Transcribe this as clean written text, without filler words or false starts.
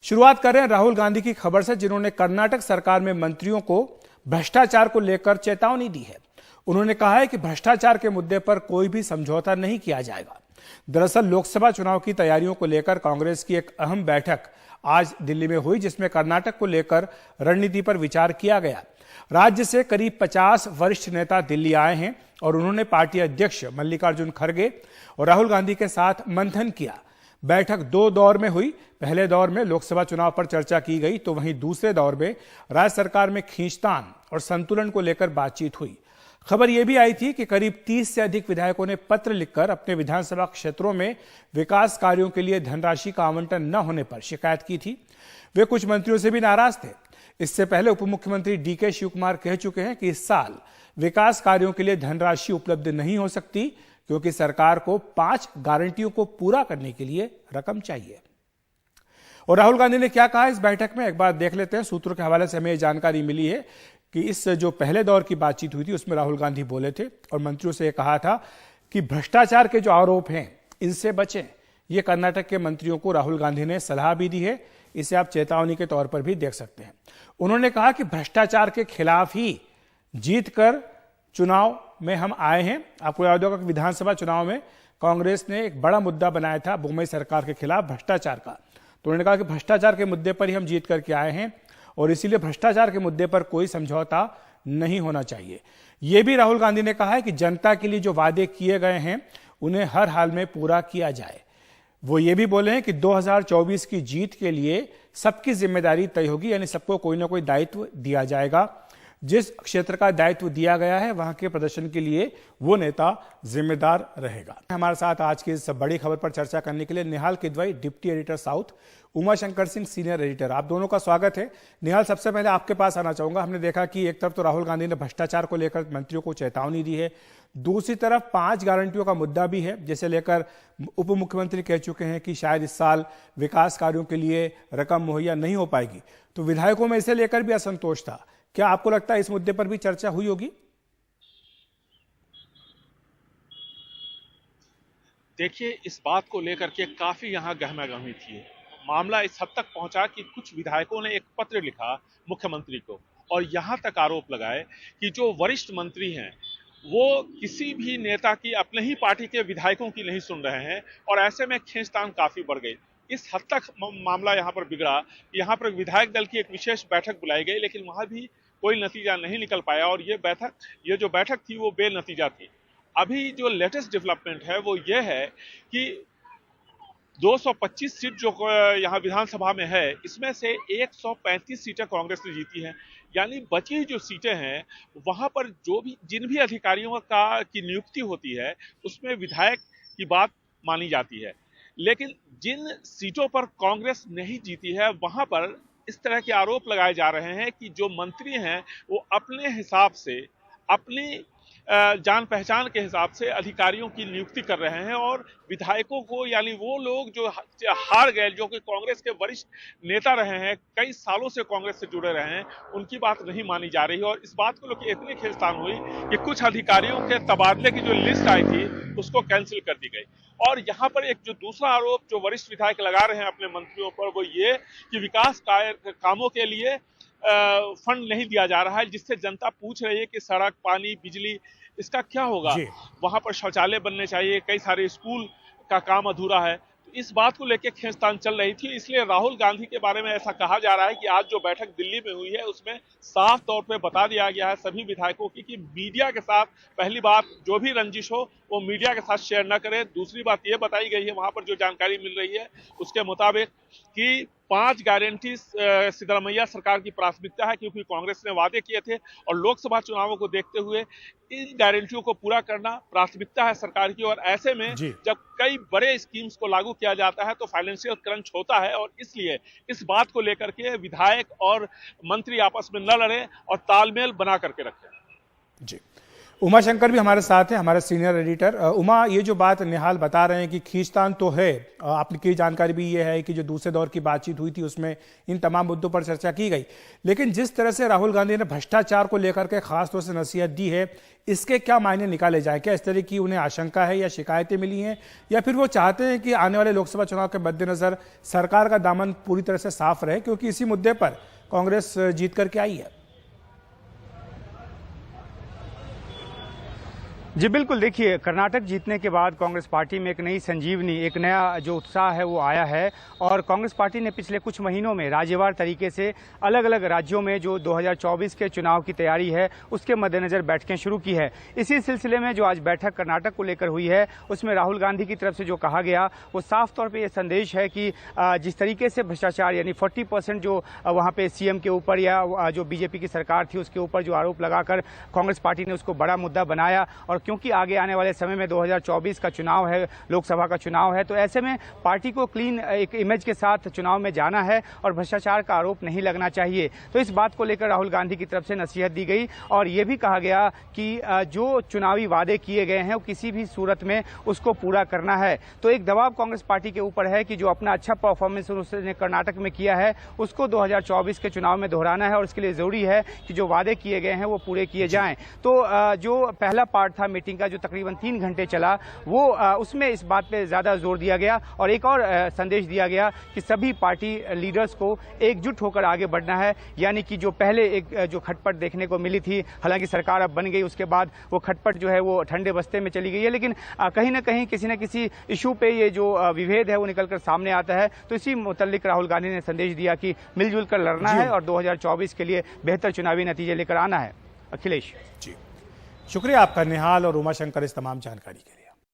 शुरुआत कर रहे हैं राहुल गांधी की खबर से, जिन्होंने कर्नाटक सरकार में मंत्रियों को भ्रष्टाचार को लेकर चेतावनी दी है। उन्होंने कहा है कि भ्रष्टाचार के मुद्दे पर कोई भी समझौता नहीं किया जाएगा। दरअसल लोकसभा चुनाव की तैयारियों को लेकर कांग्रेस की एक अहम बैठक आज दिल्ली में हुई, जिसमें कर्नाटक को लेकर रणनीति पर विचार किया गया। राज्य से करीब 50 वरिष्ठ नेता दिल्ली आए हैं और उन्होंने पार्टी अध्यक्ष मल्लिकार्जुन खड़गे और राहुल गांधी के साथ मंथन किया। बैठक 2 दौर में हुई। पहले दौर में लोकसभा चुनाव पर चर्चा की गई, तो वहीं दूसरे दौर में राज्य सरकार में खींचतान और संतुलन को लेकर बातचीत हुई। खबर यह भी आई थी कि करीब 30 से अधिक विधायकों ने पत्र लिखकर अपने विधानसभा क्षेत्रों में विकास कार्यों के लिए धनराशि का आवंटन न होने पर शिकायत की थी। वे कुछ मंत्रियों से भी नाराज थे। इससे पहले उप मुख्यमंत्री डीके शिव कुमार कह चुके हैं कि इस साल विकास कार्यों के लिए धनराशि उपलब्ध नहीं हो सकती, क्योंकि सरकार को 5 गारंटियों को पूरा करने के लिए रकम चाहिए। और राहुल गांधी ने क्या कहा इस बैठक में, एक बार देख लेते हैं। सूत्रों के हवाले से हमें यह जानकारी मिली है कि इस जो पहले दौर की बातचीत हुई थी उसमें राहुल गांधी बोले थे और मंत्रियों से यह कहा था कि भ्रष्टाचार के जो आरोप हैं इनसे बचें। ये कर्नाटक के मंत्रियों को राहुल गांधी ने सलाह भी दी है। इसे आप चेतावनी के तौर पर भी देख सकते हैं। उन्होंने कहा कि भ्रष्टाचार के खिलाफ ही जीत कर चुनाव में हम आए हैं। आपको याद होगा कि विधानसभा चुनाव में कांग्रेस ने एक बड़ा मुद्दा बनाया था बुम्बई सरकार के खिलाफ भ्रष्टाचार का। तो उन्होंने कहा कि भ्रष्टाचार के मुद्दे पर ही हम जीत करके आए हैं और इसीलिए भ्रष्टाचार के मुद्दे पर कोई समझौता नहीं होना चाहिए। यह भी राहुल गांधी ने कहा है कि जनता के लिए जो वादे किए गए हैं उन्हें हर हाल में पूरा किया जाए। वो ये भी बोले हैं कि 2024 की जीत के लिए सबकी जिम्मेदारी तय होगी, यानी सबको कोई ना कोई दायित्व दिया जाएगा। जिस क्षेत्र का दायित्व दिया गया है वहां के प्रदर्शन के लिए वो नेता जिम्मेदार रहेगा। हमारे साथ आज की इस बड़ी खबर पर चर्चा करने के लिए Nihal Kidwai, deputy editor south, Umashankar Singh, senior editor, आप दोनों का स्वागत है। निहाल, सबसे पहले आपके पास आना चाहूंगा। हमने देखा कि एक तरफ तो राहुल गांधी ने भ्रष्टाचार को लेकर मंत्रियों को चेतावनी दी है, दूसरी तरफ 5 गारंटियों का मुद्दा भी है, जिसे लेकर उप मुख्यमंत्री कह चुके हैं कि शायद इस साल विकास कार्यों के लिए रकम मुहैया नहीं हो पाएगी। तो विधायकों में इसे लेकर भी असंतोष था। क्या आपको लगता है इस मुद्दे पर भी चर्चा हुई होगी? देखिए, इस बात को लेकर के काफी यहाँ गहमागहमी थी। मामला इस हद तक पहुंचा कि कुछ विधायकों ने एक पत्र लिखा मुख्यमंत्री को और यहाँ तक आरोप लगाए कि जो वरिष्ठ मंत्री हैं वो किसी भी नेता की, अपने ही पार्टी के विधायकों की नहीं सुन रहे हैं और ऐसे में खींचतान काफी बढ़ गई। इस हद तक मामला यहाँ पर बिगड़ा कि यहाँ पर विधायक दल की एक विशेष बैठक बुलाई गई, लेकिन वहां भी कोई नतीजा नहीं निकल पाया और ये जो बैठक थी वो बेनतीजा थी। अभी जो लेटेस्ट डेवलपमेंट है वो ये है कि 225 सीट जो यहाँ विधानसभा में है, इसमें से 135 सीटें कांग्रेस ने जीती हैं। यानी बची जो सीटें हैं वहां पर जिन भी अधिकारियों की नियुक्ति होती है उसमें विधायक की बात मानी जाती है, लेकिन जिन सीटों पर कांग्रेस नहीं जीती है वहां पर इस तरह के आरोप लगाए जा रहे हैं कि जो मंत्री हैं वो अपने हिसाब से, अपनी जान पहचान के हिसाब से अधिकारियों की नियुक्ति कर रहे हैं और विधायकों को, यानी वो लोग जो हार गए, जो कि कांग्रेस के वरिष्ठ नेता रहे हैं, कई सालों से कांग्रेस से जुड़े रहे हैं, उनकी बात नहीं मानी जा रही है। और इस बात को लेकर इतनी खींचतान हुई कि कुछ अधिकारियों के तबादले की जो लिस्ट आई थी उसको कैंसिल कर दी गई। और यहाँ पर एक जो दूसरा आरोप जो वरिष्ठ विधायक लगा रहे हैं अपने मंत्रियों पर, वो ये कि विकास कामों के लिए फंड नहीं दिया जा रहा है, जिससे जनता पूछ रही है कि सड़क, पानी, बिजली, इसका क्या होगा। वहां पर शौचालय बनने चाहिए, कई सारे स्कूल का काम अधूरा है। तो इस बात को लेकर खींचतान चल रही थी। इसलिए राहुल गांधी के बारे में ऐसा कहा जा रहा है कि आज जो बैठक दिल्ली में हुई है उसमें साफ तौर पे बता दिया गया है सभी विधायकों की कि मीडिया के साथ, पहली बात, जो भी रंजिश हो वो मीडिया के साथ शेयर न करें। दूसरी बात ये बताई गई है वहां पर जो जानकारी मिल रही है उसके मुताबिक कि 5 गारंटी सिद्धरामैया सरकार की प्राथमिकता है, क्योंकि कांग्रेस ने वादे किए थे और लोकसभा चुनावों को देखते हुए इन गारंटियों को पूरा करना प्राथमिकता है सरकार की। और ऐसे में जब कई बड़े स्कीम्स को लागू किया जाता है तो फाइनेंशियल क्रंच होता है और इसलिए इस बात को लेकर के विधायक और मंत्री आपस में न लड़ें और तालमेल बना करके रखें। जी, उमा शंकर भी हमारे साथ हैं, हमारे सीनियर एडिटर। उमा, ये जो बात निहाल बता रहे हैं कि खींचतान तो है, आपकी जानकारी भी ये है कि जो दूसरे दौर की बातचीत हुई थी उसमें इन तमाम मुद्दों पर चर्चा की गई, लेकिन जिस तरह से राहुल गांधी ने भ्रष्टाचार को लेकर के खासतौर से नसीहत दी है, इसके क्या मायने निकाले जाए? क्या इस तरह की उन्हें आशंका है या शिकायतें मिली हैं, या फिर वो चाहते हैं कि आने वाले लोकसभा चुनाव के मद्देनजर सरकार का दामन पूरी तरह से साफ रहे, क्योंकि इसी मुद्दे पर कांग्रेस जीत करके आई है? जी बिल्कुल, देखिए, कर्नाटक जीतने के बाद कांग्रेस पार्टी में एक नई संजीवनी, एक नया जो उत्साह है वो आया है। और कांग्रेस पार्टी ने पिछले कुछ महीनों में राज्यवार तरीके से अलग अलग राज्यों में जो 2024 के चुनाव की तैयारी है उसके मद्देनजर बैठकें शुरू की है। इसी सिलसिले में जो आज बैठक कर्नाटक को लेकर हुई है उसमें राहुल गांधी की तरफ से जो कहा गया वो साफ तौर पर यह संदेश है कि जिस तरीके से भ्रष्टाचार यानी 40% जो वहाँ पे सीएम के ऊपर या जो बीजेपी की सरकार थी उसके ऊपर जो आरोप लगाकर कांग्रेस पार्टी ने उसको बड़ा मुद्दा बनाया, और क्योंकि आगे आने वाले समय में 2024 का चुनाव है, लोकसभा का चुनाव है, तो ऐसे में पार्टी को क्लीन एक इमेज के साथ चुनाव में जाना है और भ्रष्टाचार का आरोप नहीं लगना चाहिए। तो इस बात को लेकर राहुल गांधी की तरफ से नसीहत दी गई और ये भी कहा गया कि जो चुनावी वादे किए गए हैं वो किसी भी सूरत में उसको पूरा करना है। तो एक दबाव कांग्रेस पार्टी के ऊपर है कि जो अपना अच्छा परफॉर्मेंस उसने कर्नाटक में किया है उसको 2024 के चुनाव में दोहराना है, और इसके लिए जरूरी है कि जो वादे किए गए हैं वो पूरे किए जाएं। तो जो पहला पार्ट था मीटिंग का जो तकरीबन 3 घंटे चला वो उसमें इस बात पे ज्यादा जोर दिया गया और एक और संदेश दिया गया कि सभी पार्टी लीडर्स को एकजुट होकर आगे बढ़ना है। यानी कि जो पहले एक जो खटपट देखने को मिली थी, हालांकि सरकार अब बन गई, उसके बाद वो खटपट जो है वो ठंडे बस्ते में चली गई है, लेकिन कहीं ना कहीं किसी न किसी इशू पे ये जो विभेद है वो निकलकर सामने आता है। तो इसी मुतल्लिक राहुल गांधी ने संदेश दिया कि मिलजुल कर लड़ना है और 2024 के लिए बेहतर चुनावी नतीजे लेकर आना है। अखिलेश जी, शुक्रिया आपका निहाल और उमा शंकर इस तमाम जानकारी के लिए।